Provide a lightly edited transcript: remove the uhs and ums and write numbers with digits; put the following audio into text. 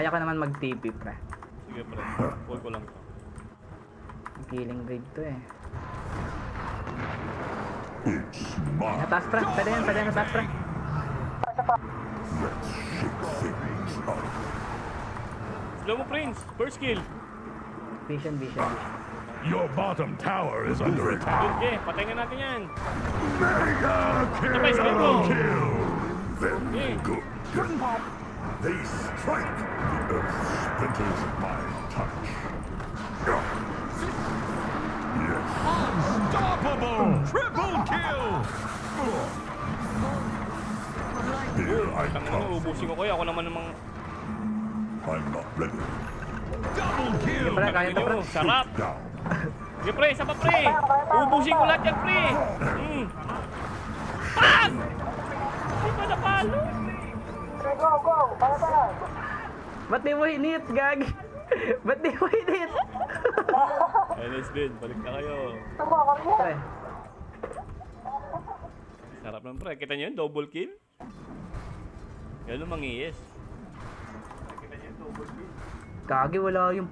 Kaya ko naman mag-TP, pre. Sige pre, pull ko lang to. Killing raid to eh. It's mine. Nataas, pre. Pwede yan, nataas, pre. Let's shake things up. Slow mo Prince, first kill. Vision. Your bottom tower is under attack. Okay, patay na natin yan. Mega kill! Sabay, sabay mo. Kill! Very Okay. good. They strike. The earth splinters at my touch. Yes. Unstoppable! Triple kill! Here I Tangin come. mo, ubusin ko kaya. Ako naman namang... I'm not ready. Double kill! Pre, kaya to, pre. Sarap. Down. Sige pre, isa pa pre. Ubusin ko lahat yan pre. Pag! Hindi pa napalo. Ba't di mo hinit, gag? Ba't di mo hinit? Ayos din, balik na kayo. Pre, Sarap lang pre. Kita nyo yun, double kill. Ganun mangiyes. gagi, wala yung